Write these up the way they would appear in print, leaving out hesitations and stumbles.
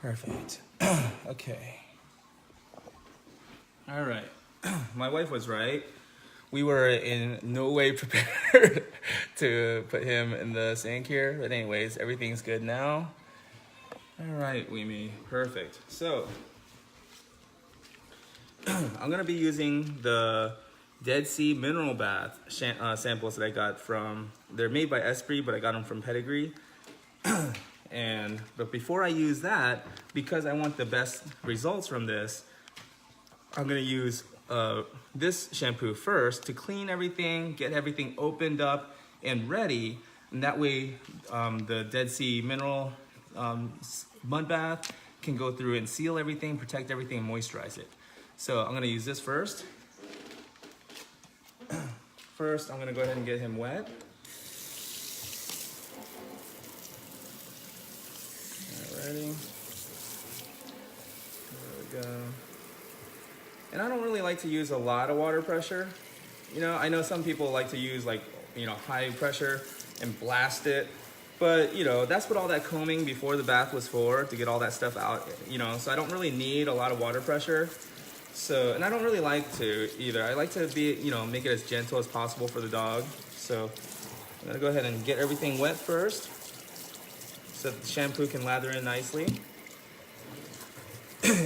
Perfect. Okay. All right. My wife was right. We were in no way prepared to put him in the sink here. But anyways, everything's good now. All right, Weemy. Perfect. So, I'm going to be using the Dead Sea Mineral Bath samples that I got from, they're made by Espree, but I got them from Pedigree. But before I use that, because I want the best results from this, I'm gonna use this shampoo first to clean everything, get everything opened up and ready. And that way, the Dead Sea Mineral mud bath can go through and seal everything, protect everything, and moisturize it. So I'm gonna use this first. First, I'm gonna go ahead and get him wet. Alrighty. There we go. And I don't really like to use a lot of water pressure. You know, I know some people like to use high pressure and blast it. But, that's what all that combing before the bath was for, to get all that stuff out, So I don't really need a lot of water pressure. So, and I don't really like to either. I like to be, make it as gentle as possible for the dog. So I'm gonna go ahead and get everything wet first so that the shampoo can lather in nicely.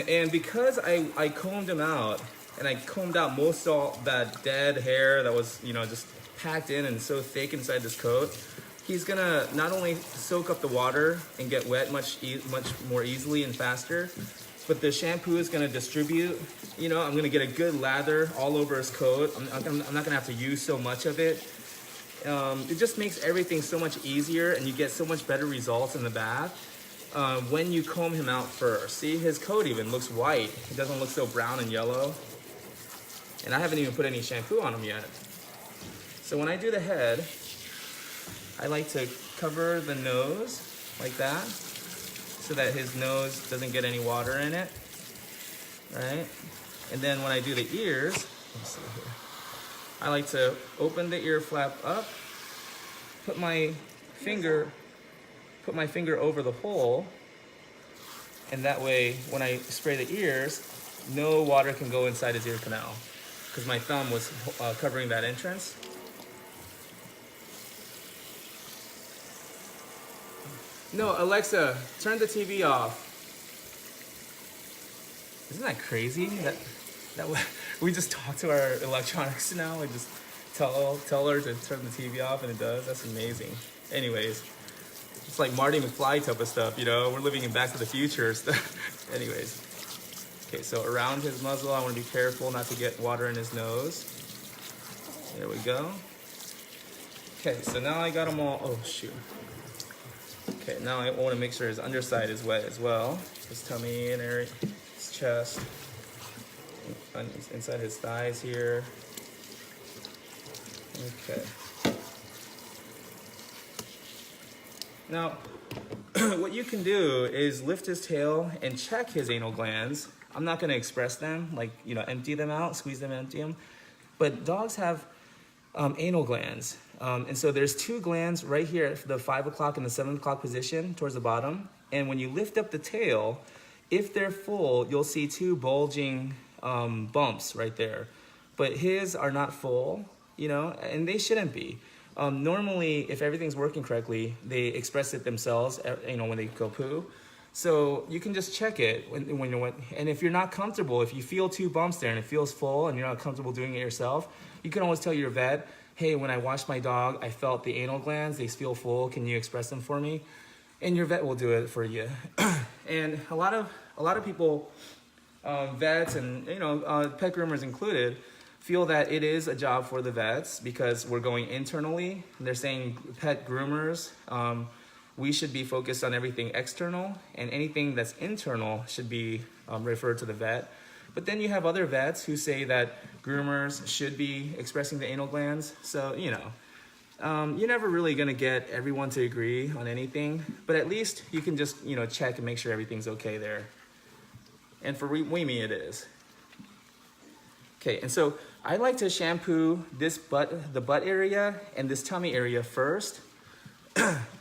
And because I combed him out, and I combed out most of all that dead hair that was, just packed in and so thick inside this coat, he's gonna not only soak up the water and get wet much more easily and faster, but the shampoo is gonna distribute. I'm gonna get a good lather all over his coat. I'm not gonna have to use so much of it. It just makes everything so much easier, and you get so much better results in the bath when you comb him out first. See, his coat even looks white. It doesn't look so brown and yellow. And I haven't even put any shampoo on him yet. So when I do the head, I like to cover the nose like that, so that his nose doesn't get any water in it, right? And then when I do the ears, let's see here, I like to open the ear flap up, put my finger over the hole, and that way when I spray the ears, no water can go inside his ear canal, because my thumb was covering that entrance. No, Alexa, turn the TV off. Isn't that crazy? That we just talk to our electronics now and just tell her to turn the TV off, and it does. That's amazing. Anyways, it's like Marty McFly type of stuff, We're living in Back to the Future stuff. Anyways, okay, so around his muzzle, I want to be careful not to get water in his nose. There we go. Okay, so now I got them all. Oh shoot. Okay, now I want to make sure his underside is wet as well. His tummy and area, his chest, inside his thighs here. Okay. Now, what you can do is lift his tail and check his anal glands. I'm not going to express them, empty them out, squeeze them, empty them. But dogs have anal glands. And so there's two glands right here at the 5 o'clock and the 7 o'clock position towards the bottom. And when you lift up the tail, if they're full, you'll see two bulging bumps right there. But his are not full, and they shouldn't be. Normally, if everything's working correctly, they express it themselves, when they go poo. So you can just check it when you're wet. And if you're not comfortable, if you feel two bumps there and it feels full and you're not comfortable doing it yourself, you can always tell your vet, hey, when I washed my dog, I felt the anal glands, they feel full, can you express them for me? And your vet will do it for you. And a lot of people, vets and pet groomers included, feel that it is a job for the vets because we're going internally. They're saying pet groomers, we should be focused on everything external, and anything that's internal should be referred to the vet. But then you have other vets who say that groomers should be expressing the anal glands. So, you're never really gonna get everyone to agree on anything, but at least you can just, check and make sure everything's okay there. And for Weemy, it is. Okay, and so I like to shampoo the butt area and this tummy area first,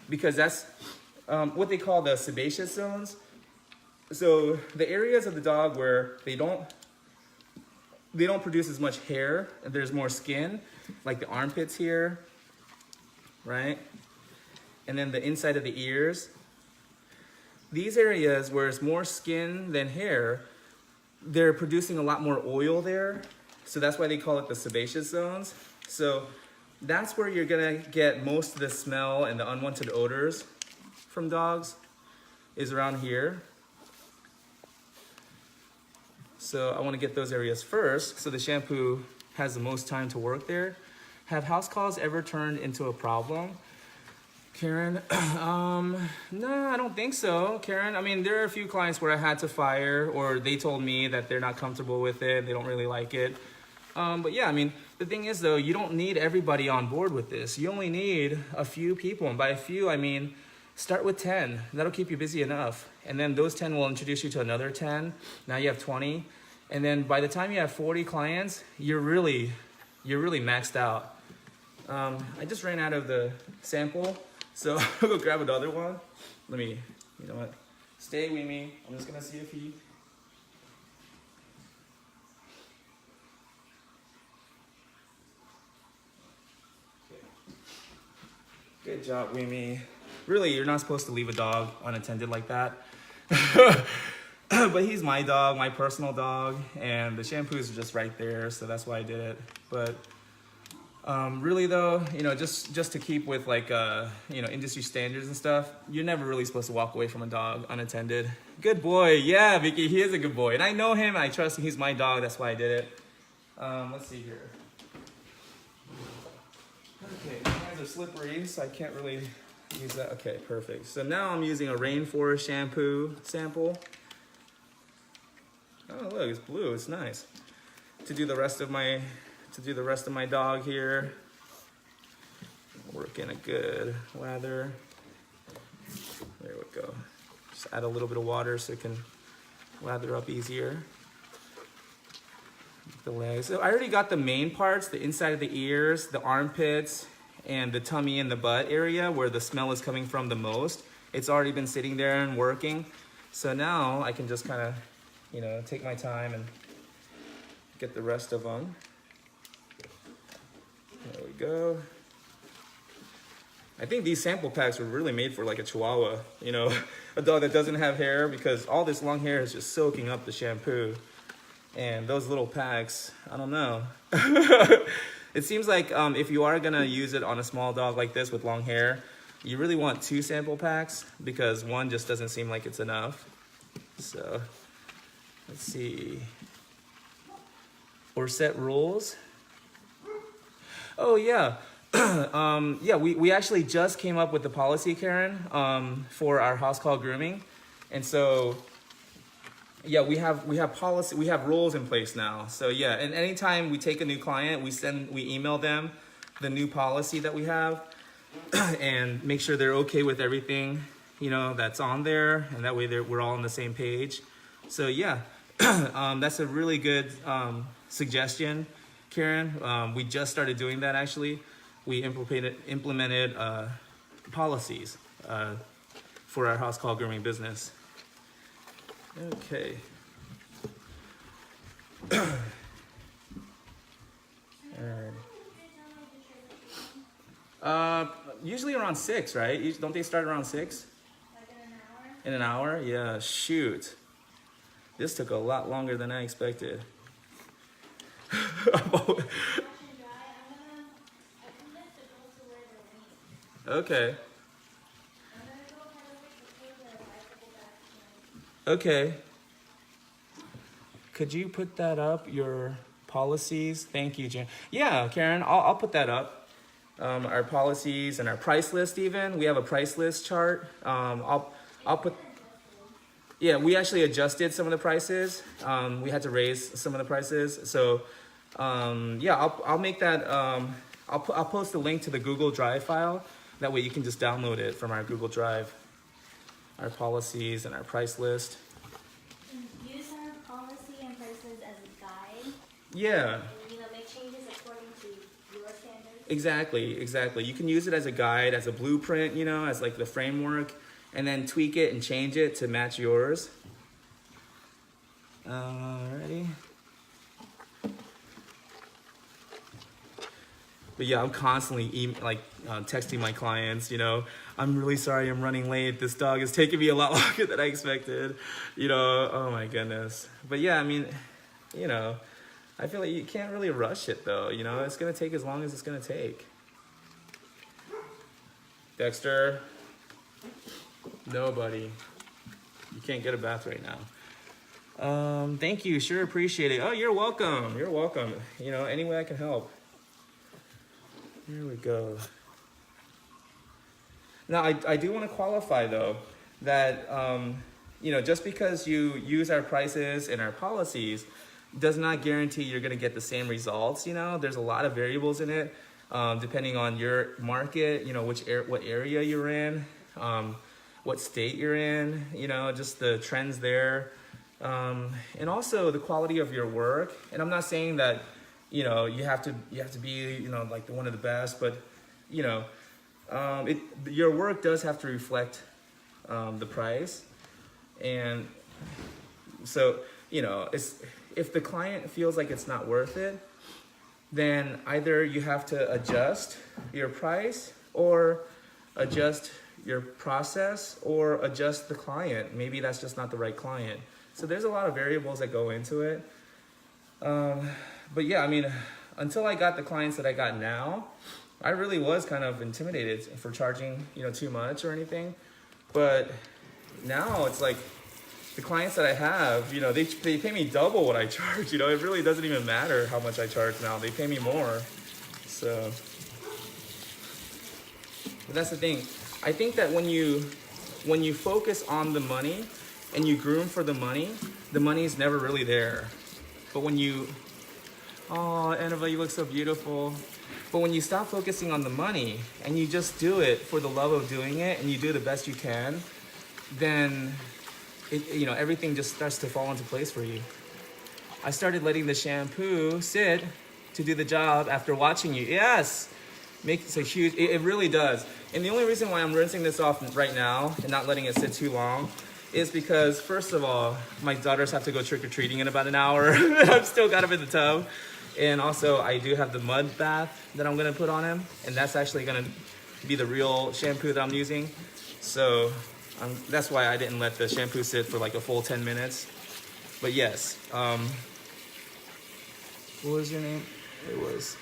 because that's what they call the sebaceous zones. So the areas of the dog where they don't produce as much hair, and there's more skin, like the armpits here, right? And then the inside of the ears. These areas where it's more skin than hair, they're producing a lot more oil there. So that's why they call it the sebaceous zones. So that's where you're gonna get most of the smell and the unwanted odors from dogs, is around here. So I want to get those areas first, so the shampoo has the most time to work there. Have house calls ever turned into a problem, Karen? No, I don't think so, Karen. I mean, there are a few clients where I had to fire, or they told me that they're not comfortable with it, they don't really like it. But yeah, I mean, the thing is though, you don't need everybody on board with this. You only need a few people, and by a few, I mean, start with 10. That'll keep you busy enough. And then those 10 will introduce you to another 10. Now you have 20. And then by the time you have 40 clients, you're really maxed out. I just ran out of the sample, so I'll go grab another one. You know what? Stay with me. I'm just gonna see if he... Okay. Good job, Weemy. Really, you're not supposed to leave a dog unattended like that. But he's my dog, my personal dog, and the shampoos are just right there, so that's why I did it. But really though, you know, just to keep with like, you know, industry standards and stuff, you're never really supposed to walk away from a dog unattended. Good boy. Yeah, Vicky, he is a good boy. And I know him, and I trust him. He's my dog, that's why I did it. Let's see here. Okay, my hands are slippery, so I can't really use that. Okay, perfect. So now I'm using a Rainforest shampoo sample. Oh look, it's blue. It's nice. To do the rest of my dog here. Work in a good lather. There we go. Just add a little bit of water so it can lather up easier. The legs. So I already got the main parts, the inside of the ears, the armpits, and the tummy and the butt area where the smell is coming from the most. It's already been sitting there and working. So now I can just kind of, you know, take my time and get the rest of them. There we go. I think these sample packs were really made for like a Chihuahua, you know, a dog that doesn't have hair, because all this long hair is just soaking up the shampoo. And those little packs, I don't know. It seems like if you are gonna use it on a small dog like this with long hair, you really want 2 sample packs, because one just doesn't seem like it's enough. So, let's see. Or set rules. Oh yeah. Yeah, we actually just came up with the policy, Karen, for our house call grooming. And so, yeah, we have policy, we have rules in place now. So yeah, and anytime we take a new client, we email them the new policy that we have and make sure they're okay with everything, you know, that's on there, and that way we're all on the same page. So yeah, that's a really good suggestion, Karen. We just started doing that actually. We implemented policies for our house call grooming business. Okay. Usually around 6, right? Don't they start around 6? Like in an hour? In an hour? Yeah, shoot. This took a lot longer than I expected. Okay. Okay. Could you put that up, your policies? Thank you, Jen. Yeah, Karen, I'll put that up. Our policies and our price list even. We have a price list chart. I'll put... Yeah, we actually adjusted some of the prices. We had to raise some of the prices. So, yeah, I'll make that... I'll post a link to the Google Drive file. That way you can just download it from our Google Drive. Our policies and our price list. Use our policy and prices as a guide. Yeah. And, you know, make changes according to your standards. Exactly. You can use it as a guide, as a blueprint, you know, as like the framework, and then tweak it and change it to match yours. Alrighty. But yeah, I'm constantly texting my clients, you know, I'm really sorry I'm running late. This dog is taking me a lot longer than I expected. You know, oh my goodness. But yeah, I mean, you know, I feel like you can't really rush it though. You know, it's going to take as long as it's going to take. Dexter. Nobody. You can't get a bath right now. Thank you. Sure appreciate it. Oh, you're welcome. You're welcome. You know, any way I can help. Here we go. Now, I do want to qualify, though, that, you know, just because you use our prices and our policies does not guarantee you're going to get the same results. You know, there's a lot of variables in it, depending on your market, you know, what area you're in, what state you're in, you know, just the trends there, and also the quality of your work. And I'm not saying that, you know, you have to be, you know, like one of the best, but, you know, your work does have to reflect the price. And so, you know, if the client feels like it's not worth it, then either you have to adjust your price or adjust your process or adjust the client. Maybe that's just not the right client. So there's a lot of variables that go into it. But yeah, I mean, until I got the clients that I got now, I really was kind of intimidated for charging, you know, too much or anything. But now it's like the clients that I have, you know, they pay me double what I charge. You know, it really doesn't even matter how much I charge now. They pay me more. So, but that's the thing. I think that when you focus on the money and you groom for the money is never really there. But when you, oh, Annabelle, you look so beautiful. But when you stop focusing on the money and you just do it for the love of doing it and you do the best you can, then you know, everything just starts to fall into place for you. I started letting the shampoo sit to do the job after watching you. Yes, makes a huge, it really does. And the only reason why I'm rinsing this off right now and not letting it sit too long is because, first of all, my daughters have to go trick-or-treating in about an hour. I've still got them in the tub. And also, I do have the mud bath that I'm gonna put on him, and that's actually gonna be the real shampoo that I'm using. So that's why I didn't let the shampoo sit for like a full 10 minutes. But yes, what was your name? It was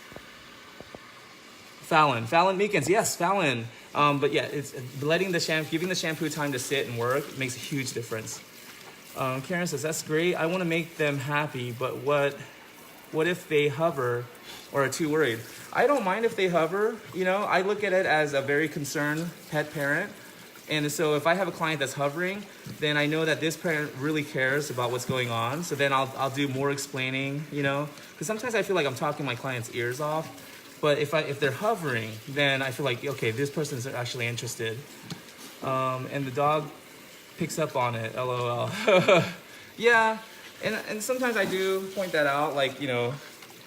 Fallon Meekins. Yes, Fallon. But yeah, it's letting the giving the shampoo time to sit and work makes a huge difference. Karen says, that's great. I want to make them happy, but what if they hover or are too worried? I don't mind if they hover. You know, I look at it as a very concerned pet parent. And so if I have a client that's hovering, then I know that this parent really cares about what's going on. So then I'll do more explaining, you know, because sometimes I feel like I'm talking my client's ears off. But if they're hovering, then I feel like, okay, this person's actually interested. And the dog picks up on it, LOL. Yeah, and sometimes I do point that out, like, you know,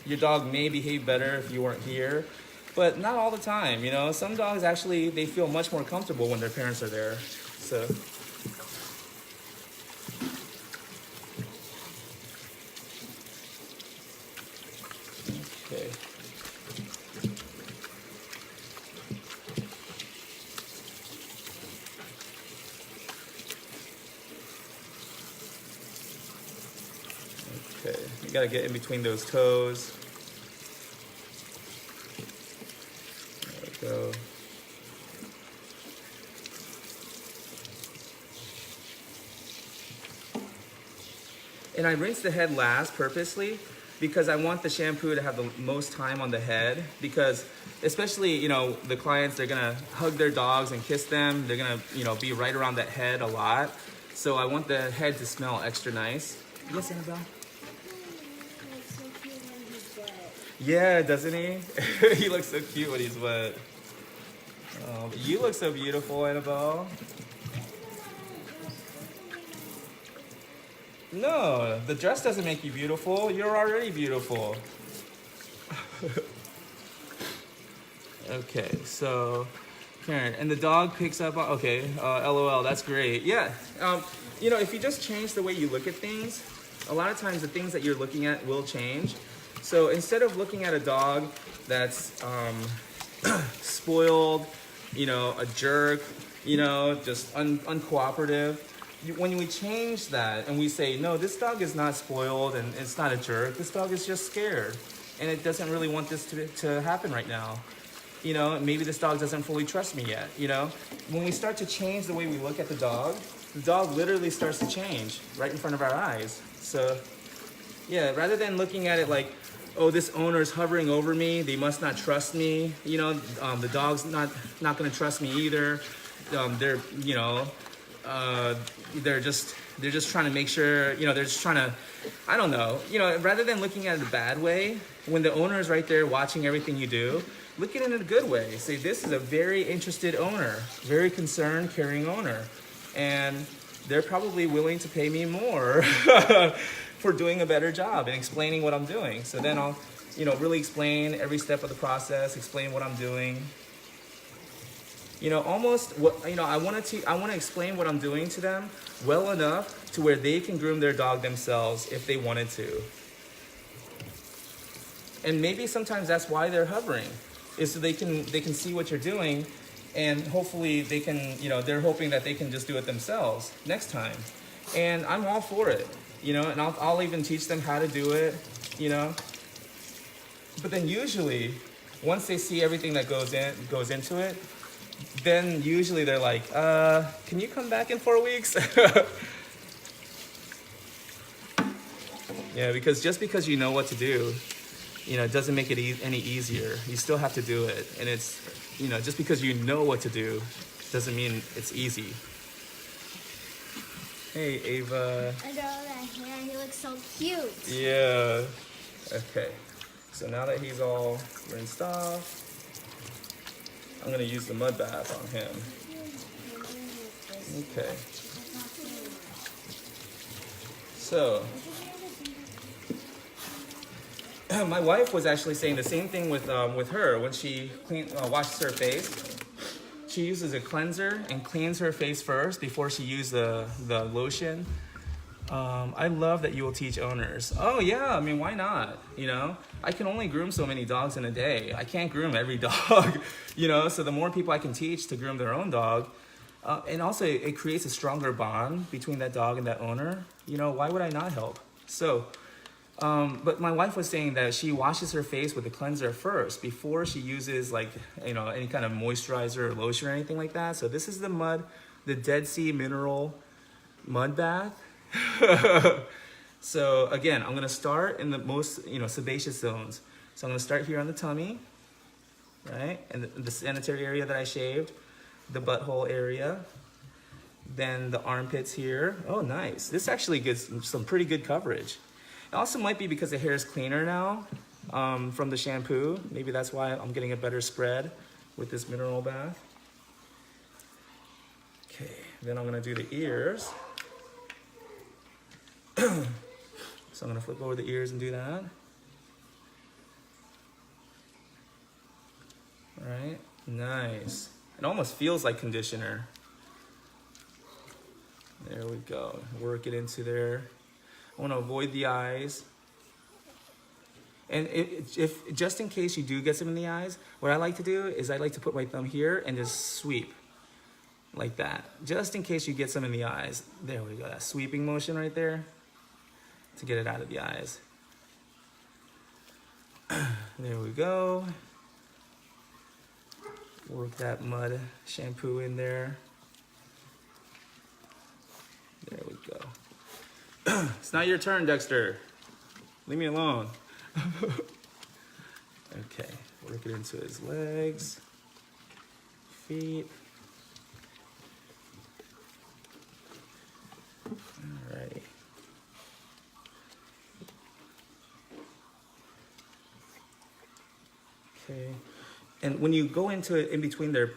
your dog may behave better if you weren't here. But not all the time, you know. Some dogs actually, they feel much more comfortable when their parents are there. So. Okay. Okay, you gotta get in between those toes. Go. And I rinse the head last purposely because I want the shampoo to have the most time on the head, because especially, you know, the clients, they're gonna hug their dogs and kiss them. They're gonna, you know, be right around that head a lot. So I want the head to smell extra nice. Yes, Annabelle? Yeah, doesn't he? He looks so cute when he's wet. Oh, you look so beautiful, Annabelle. No, the dress doesn't make you beautiful. You're already beautiful. Okay, so Karen, and the dog picks up on, okay, LOL, that's great. Yeah, you know, if you just change the way you look at things, a lot of times the things that you're looking at will change. So instead of looking at a dog that's spoiled, you know, a jerk, you know, just uncooperative, when we change that and we say, no, this dog is not spoiled and it's not a jerk, this dog is just scared and it doesn't really want this to happen right now. You know, maybe this dog doesn't fully trust me yet, you know? When we start to change the way we look at the dog literally starts to change right in front of our eyes. So, yeah, rather than looking at it like, oh, this owner's hovering over me, they must not trust me, you know, the dog's not gonna trust me either. They're, you know, they're just trying to make sure, you know, they're just trying to, I don't know, you know, rather than looking at it a bad way, when the owner is right there watching everything you do, look at it in a good way. Say, this is a very interested owner, very concerned, caring owner. And they're probably willing to pay me more for doing a better job and explaining what I'm doing. So then I'll, you know, really explain every step of the process, explain what I'm doing. You know, almost what, you know, I want to explain what I'm doing to them well enough to where they can groom their dog themselves if they wanted to. And maybe sometimes that's why they're hovering, is so they can see what you're doing, and hopefully they can, you know, they're hoping that they can just do it themselves next time. And I'm all for it, you know, and I'll even teach them how to do it, you know. But then usually, once they see everything that goes into it, then usually they're like, can you come back in 4 weeks? Yeah, because just because you know what to do, you know, it doesn't make it any easier. You still have to do it. And it's, you know, just because you know what to do doesn't mean it's easy. Hey, Ava. I know that hair. He looks so cute. Yeah. Okay. So now that he's all rinsed off, I'm going to use the mud bath on him. Okay. So, my wife was actually saying the same thing with her when she washes her face. She uses a cleanser and cleans her face first before she uses the lotion. I love that you will teach owners. Oh yeah, I mean, why not? You know, I can only groom so many dogs in a day. I can't groom every dog, you know, so the more people I can teach to groom their own dog, and also it creates a stronger bond between that dog and that owner. You know, why would I not help? So, but my wife was saying that she washes her face with a cleanser first before she uses, like, you know, any kind of moisturizer or lotion or anything like that. So this is the Dead Sea mineral mud bath. So again, I'm gonna start in the most, you know, sebaceous zones. So I'm gonna start here on the tummy, right, and the sanitary area that I shaved, the butthole area, then the armpits here. Oh, nice. This actually gets some pretty good coverage. It also might be because the hair is cleaner now from the shampoo. Maybe that's why I'm getting a better spread with this mineral bath. Okay, then I'm gonna do the ears. So I'm gonna flip over the ears and do that. All right, nice. It almost feels like conditioner. There we go, work it into there. I wanna avoid the eyes. And if just in case you do get some in the eyes, what I like to do is I like to put my thumb here and just sweep like that. Just in case you get some in the eyes. There we go, that sweeping motion right there to get it out of the eyes. There we go. Work that mud shampoo in there. There we go. It's not your turn, Dexter. Leave me alone. Okay, work it into his legs, feet. Alrighty. Okay. And when you go into it in between their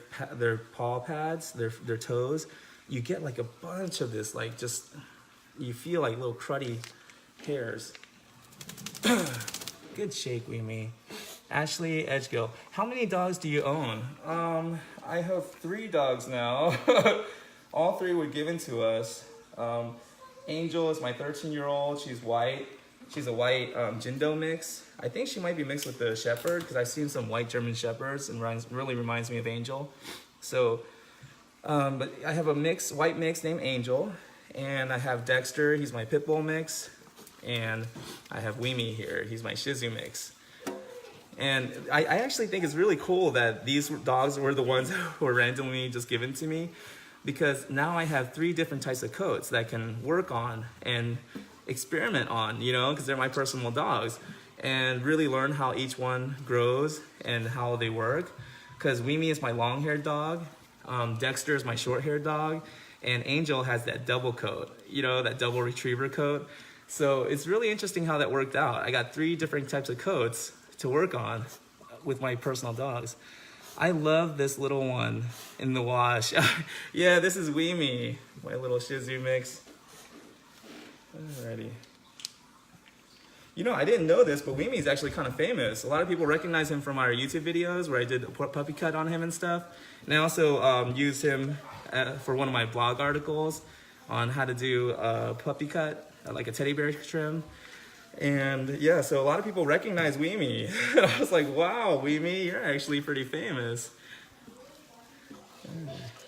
paw pads, their toes, you get like a bunch of this, like just, you feel like little cruddy hairs. Good shake, Weemy. Ashley Edgegill. How many dogs do you own? I have 3 dogs now. All 3 were given to us. Angel is my 13-year-old. She's white. She's a white Jindo mix. I think she might be mixed with the Shepherd because I've seen some white German Shepherds and really reminds me of Angel. So, but I have a white mix named Angel. And I have Dexter, he's my Pit Bull mix. And I have Weemy here, he's my Shih Tzu mix. And I actually think it's really cool that these dogs were the ones who were randomly just given to me, because now I have 3 different types of coats that I can work on and experiment on, you know, because they're my personal dogs, and really learn how each one grows and how they work. Because Weemy is my long-haired dog, Dexter is my short-haired dog, and Angel has that double coat, you know, that double retriever coat. So it's really interesting how that worked out. I got 3 different types of coats to work on with my personal dogs. I love this little one in the wash. Yeah, this is Weemy, my little Shih Tzu mix. Alrighty. You know, I didn't know this, but Weemy is actually kind of famous. A lot of people recognize him from our YouTube videos where I did a puppy cut on him and stuff. And I also used him for one of my blog articles on how to do a puppy cut, like a teddy bear trim. And yeah, so a lot of people recognize Weemy. And I was like, wow, Weemy, you're actually pretty famous.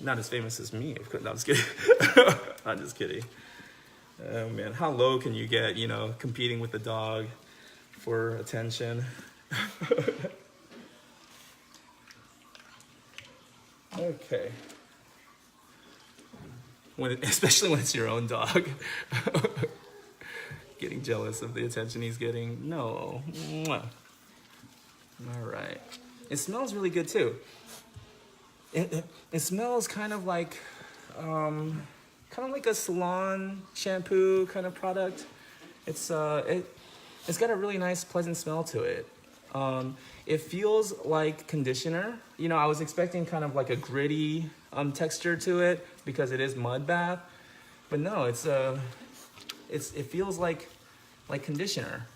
Not as famous as me. No, I'm just kidding. I'm just kidding. Oh man, how low can you get, you know, competing with the dog for attention? Okay. Especially when it's your own dog. Getting jealous of the attention he's getting. No. Mwah. All right. It smells really good too. It smells kind of like a salon shampoo kind of product. It's got a really nice, pleasant smell to it. It feels like conditioner. You know, I was expecting kind of like a gritty texture to it because it is mud bath, but no, it feels like conditioner.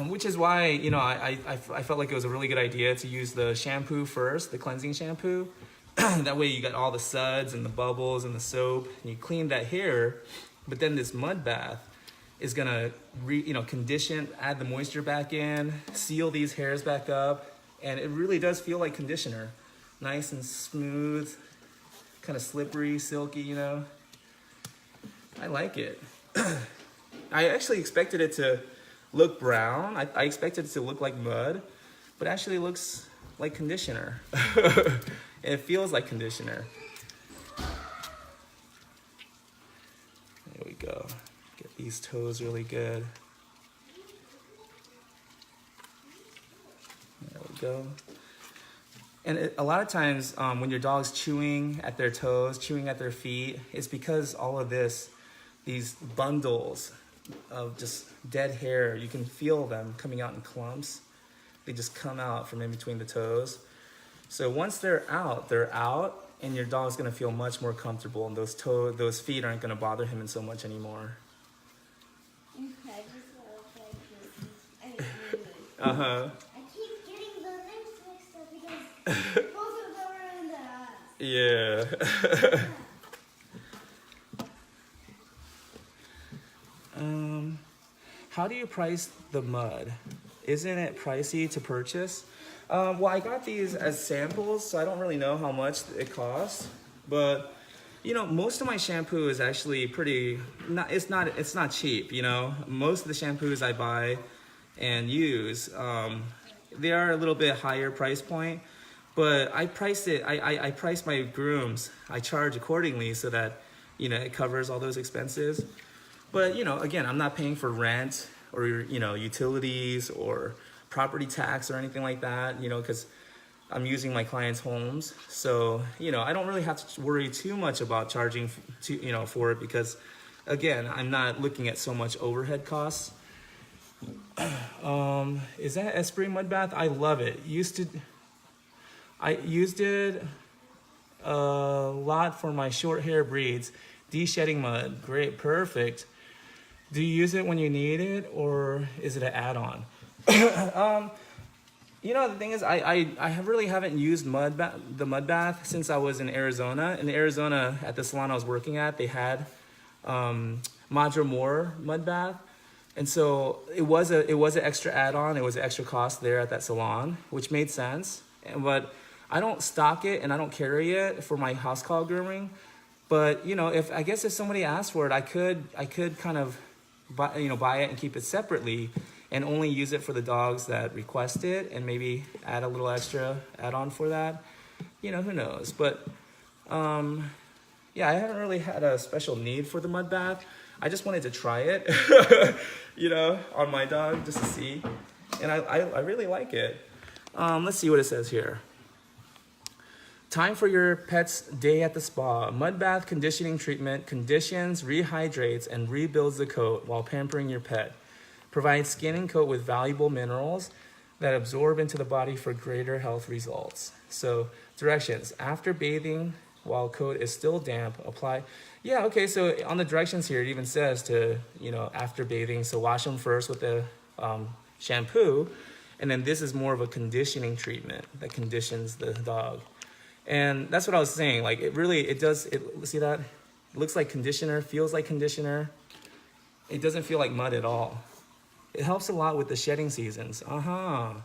Which is why, you know, I felt like it was a really good idea to use the shampoo first, the cleansing shampoo. That way you got all the suds and the bubbles and the soap, and you clean that hair, but then this mud bath is gonna condition, add the moisture back in, seal these hairs back up, and it really does feel like conditioner. Nice and smooth, kind of slippery, silky, you know. I like it. I actually expected it to look brown. I expected it to look like mud, but it actually looks like conditioner. It feels like conditioner. There we go. Get these toes really good. There we go. And a lot of times when your dog's chewing at their toes, chewing at their feet, it's because all of these bundles of just dead hair, you can feel them coming out in clumps. They just come out from in between the toes. So once they're out, and your dog's gonna feel much more comfortable, and those feet aren't gonna bother him so much anymore. Uh-huh. I keep getting the names mixed up because both of them are in the Yeah. How do you price the mud? Isn't it pricey to purchase? Well, I got these as samples, so I don't really know how much it costs. But you know, most of my shampoo is actually it's not cheap. You know, most of the shampoos I buy and use, they are a little bit higher price point. But I price my grooms. I charge accordingly so that, you know, it covers all those expenses. But, you know, again, I'm not paying for rent or, you know, utilities or property tax or anything like that, you know, because I'm using my clients' homes. So, you know, I don't really have to worry too much about charging for it because, again, I'm not looking at so much overhead costs. Is that Espree mud bath? I love it. I used it a lot for my short hair breeds. De-shedding mud, great, perfect. Do you use it when you need it, or is it an add-on? You know, the thing is, I really haven't used the mud bath since I was in Arizona. In Arizona, at the salon I was working at, they had Madra Moore mud bath. And so it was an extra add-on. It was an extra cost there at that salon, which made sense. But I don't stock it and I don't carry it for my Housecall grooming. But you know, if somebody asked for it, I could kind of buy it and keep it separately, and only use it for the dogs that request it, and maybe add a little extra add-on for that. You know, who knows? But yeah, I haven't really had a special need for the mud bath. I just wanted to try it, you know, on my dog just to see. And I really like it. Let's see what it says here. Time for your pet's day at the spa. Mud bath conditioning treatment conditions, rehydrates, and rebuilds the coat while pampering your pet. Provides skin and coat with valuable minerals that absorb into the body for greater health results. So directions: after bathing, while coat is still damp, apply. Yeah, okay, so on the directions here, it even says to, you know, after bathing, so wash them first with the shampoo, and then this is more of a conditioning treatment that conditions the dog. And that's what I was saying, like, see that? It looks like conditioner, feels like conditioner. It doesn't feel like mud at all. It helps a lot with the shedding seasons. Well,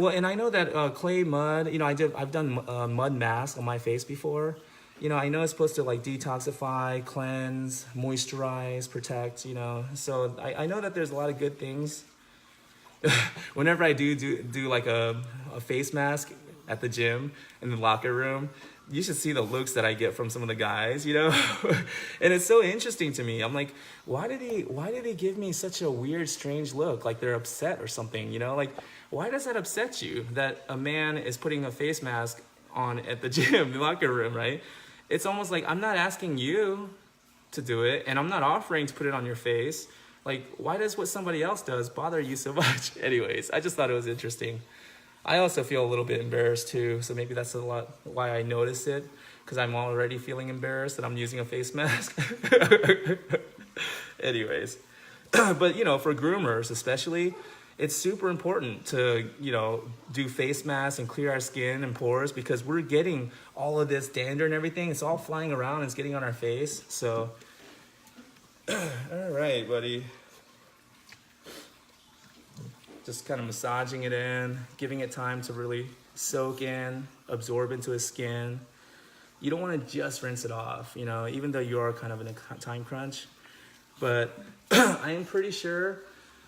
and I know that clay mud, you know, I've done mud mask on my face before. You know, I know it's supposed to like detoxify, cleanse, moisturize, protect, you know. So I know that there's a lot of good things. Whenever I do like a face mask at the gym, in the locker room, you should see the looks that I get from some of the guys, you know. And it's so interesting to me. I'm like, why did he give me such a weird, strange look? Like they're upset or something, you know? Like, why does that upset you that a man is putting a face mask on at the gym, the locker room, right? It's almost like I'm not asking you to do it, and I'm not offering to put it on your face. Like, why does what somebody else does bother you so much? Anyways, I just thought it was interesting. I also feel a little bit embarrassed too, so maybe that's a lot why I noticed it, because I'm already feeling embarrassed that I'm using a face mask. Anyways, but you know, for groomers especially, it's super important to, you know, do face masks and clear our skin and pores, because we're getting all of this dander and everything. It's all flying around and it's getting on our face. So, all right, buddy. Just kind of massaging it in, giving it time to really soak in, absorb into his skin. You don't want to just rinse it off, you know, even though you are kind of in a time crunch. But I am pretty sure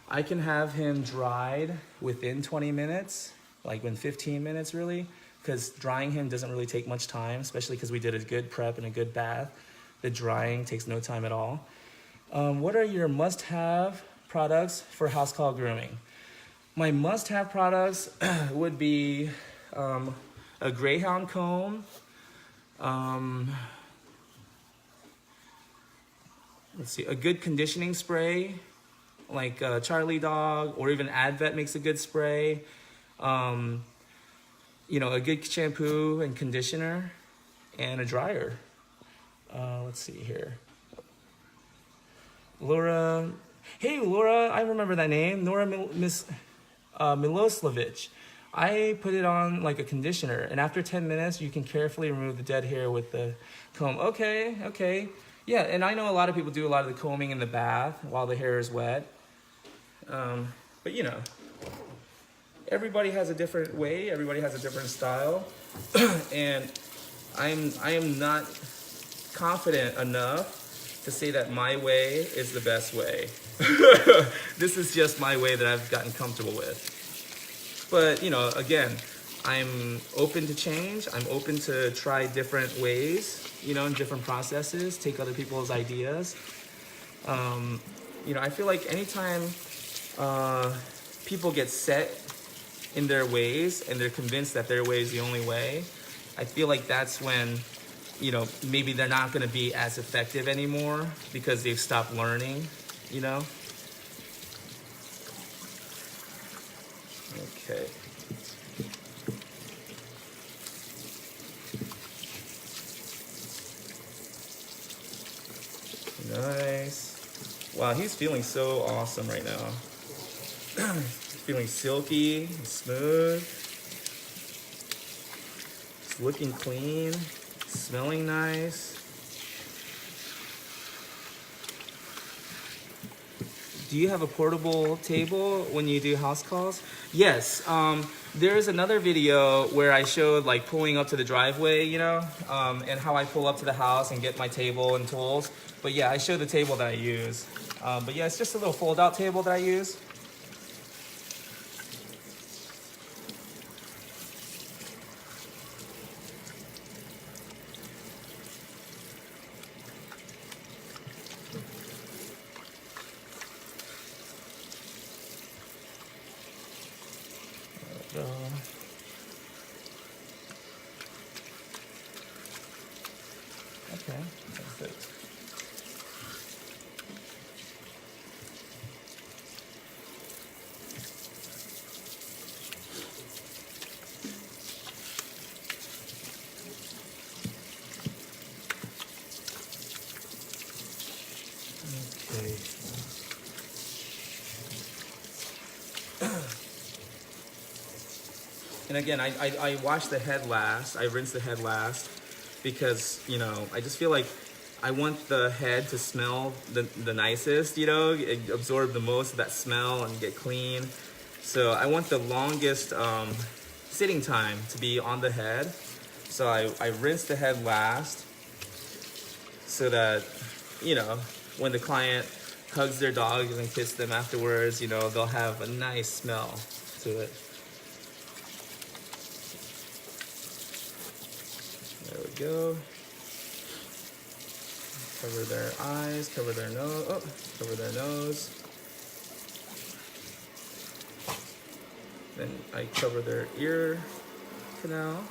I can have him dried within 20 minutes, like within 15 minutes really, because drying him doesn't really take much time, especially because we did a good prep and a good bath. The drying takes no time at all. What are your must-have products for Housecall grooming? My must-have products would be a Greyhound comb, let's see, a good conditioning spray, like Charlie Dog, or even Advet makes a good spray. You know, a good shampoo and conditioner, and a dryer. Let's see here. Laura, hey Laura, I remember that name, Nora Miloslavich. I put it on like a conditioner, and after 10 minutes, you can carefully remove the dead hair with the comb. Okay. Yeah, and I know a lot of people do a lot of the combing in the bath while the hair is wet. But you know, everybody has a different way, everybody has a different style. And I am not confident enough to say that my way is the best way. This is just my way that I've gotten comfortable with. But, you know, again, I'm open to change. I'm open to try different ways, you know, and different processes, take other people's ideas. You know, I feel like anytime people get set in their ways and they're convinced that their way is the only way, I feel like that's when, you know, maybe they're not going to be as effective anymore because they've stopped learning, you know? Okay. Nice. Wow, he's feeling so awesome right now. He's feeling silky and smooth. He's looking clean, smelling nice. Do you have a portable table when you do house calls? Yes. There's another video where I showed like pulling up to the driveway, you know, and how I pull up to the house and get my table and tools. But yeah, I showed the table that I use. But yeah, it's just a little fold-out table that I use. There we go. Okay, perfect. Okay. And again, I wash the head last. I rinse the head last because, you know, I just feel like I want the head to smell the nicest, you know, absorb the most of that smell and get clean. So I want the longest sitting time to be on the head. So I rinse the head last so that, you know, when the client hugs their dogs and kisses them afterwards, you know, they'll have a nice smell to it. There we go. Cover their eyes, cover their nose, oh, cover their nose. Then I cover their ear canal.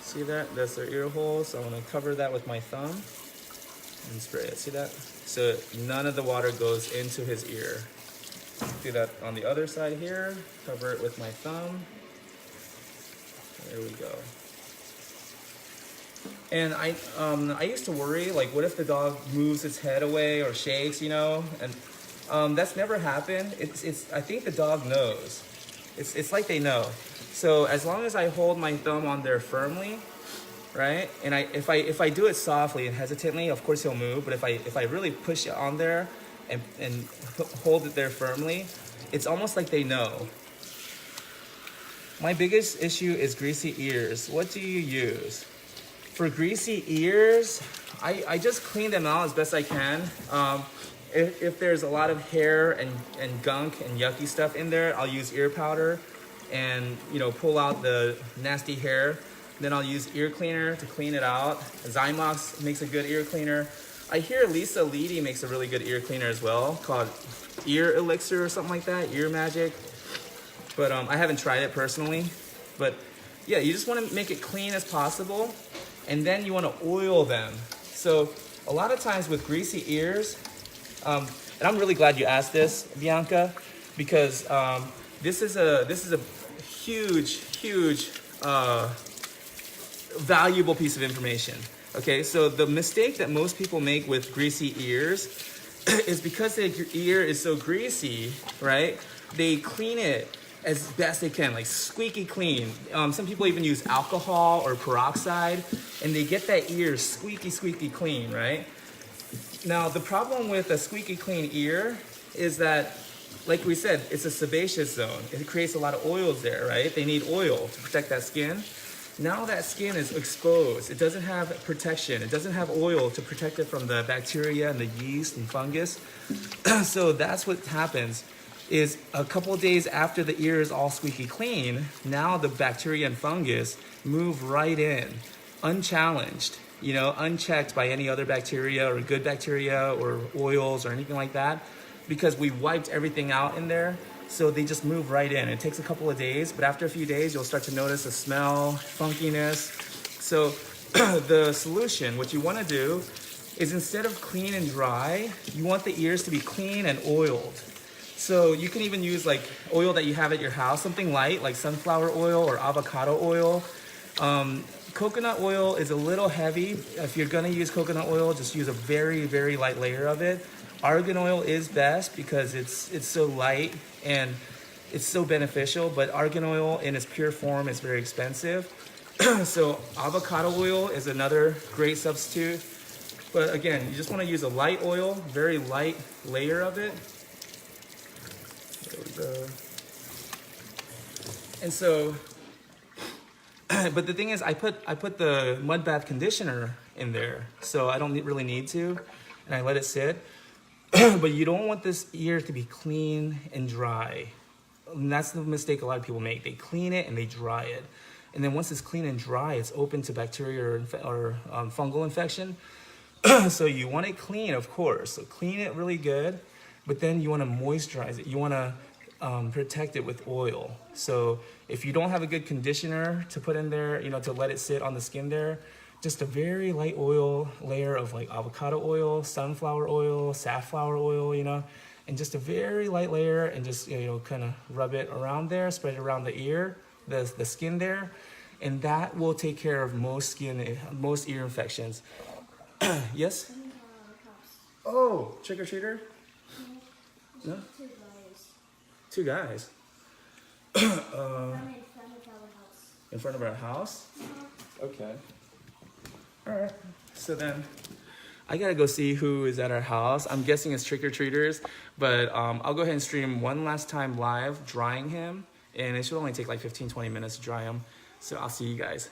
See that? That's their ear hole. So I'm gonna cover that with my thumb and spray it. See that? So none of the water goes into his ear. Do that on the other side here. Cover it with my thumb. There we go. And I used to worry, like, what if the dog moves its head away or shakes, you know? And that's never happened. I think the dog knows. It's like they know. So as long as I hold my thumb on there firmly, right? And if I do it softly and hesitantly, of course he'll move. But if I really push it on there and hold it there firmly, it's almost like they know. My biggest issue is greasy ears. What do you use? For greasy ears, I just clean them out as best I can. If there's a lot of hair and gunk and yucky stuff in there, I'll use ear powder and, you know, pull out the nasty hair. Then I'll use ear cleaner to clean it out. Zymox makes a good ear cleaner. I hear Lisa Leedy makes a really good ear cleaner as well, called Ear Elixir or something like that, Ear Magic. But I haven't tried it personally. But yeah, you just want to make it clean as possible. And then you want to oil them. So a lot of times with greasy ears, and I'm really glad you asked this, Bianca, because this is a huge valuable piece of information. Okay, so the mistake that most people make with greasy ears is because their ear is so greasy, right? They clean it as best they can, like squeaky clean. Some people even use alcohol or peroxide, and they get that ear squeaky clean, right? Now, the problem with a squeaky clean ear is that, like we said, it's a sebaceous zone. It creates a lot of oils there, right? They need oil to protect that skin. Now that skin is exposed. It doesn't have protection. It doesn't have oil to protect it from the bacteria and the yeast and fungus. So that's what happens. Is a couple of days after the ear is all squeaky clean, now the bacteria and fungus move right in, unchallenged, you know, unchecked by any other bacteria or good bacteria or oils or anything like that, because we wiped everything out in there. So they just move right in. It takes a couple of days, but after a few days, you'll start to notice a smell, funkiness. So the solution, what you want to do is instead of clean and dry, you want the ears to be clean and oiled. So you can even use like oil that you have at your house, something light like sunflower oil or avocado oil. Coconut oil is a little heavy. If you're gonna use coconut oil, just use a very light layer of it. Argan oil is best because it's so light and it's so beneficial, but argan oil in its pure form is very expensive. So avocado oil is another great substitute. But again, you just wanna use a light oil, very light layer of it. And so, but the thing is, I put the mud bath conditioner in there, so I don't really need to, and I let it sit. But you don't want this ear to be clean and dry. And that's the mistake a lot of people make. They clean it and they dry it. And then once it's clean and dry, it's open to bacteria or fungal infection. So you want it clean, of course. So clean it really good, but then you want to moisturize it. You want to protect it with oil. So if you don't have a good conditioner to put in there, to let it sit on the skin there, just a very light oil layer of like avocado oil, sunflower oil, safflower oil, and just a very light layer, and just kind of rub it around there, spread it around the ear, the skin there, and that will take care of most ear infections. Yes? Oh, trick-or-treater? No? Two guys. In front of our house? Okay. All right. So then, I gotta go see who is at our house. I'm guessing it's trick-or-treaters, but I'll go ahead and stream one last time live, drying him, and it should only take like 15-20 minutes to dry him. So I'll see you guys.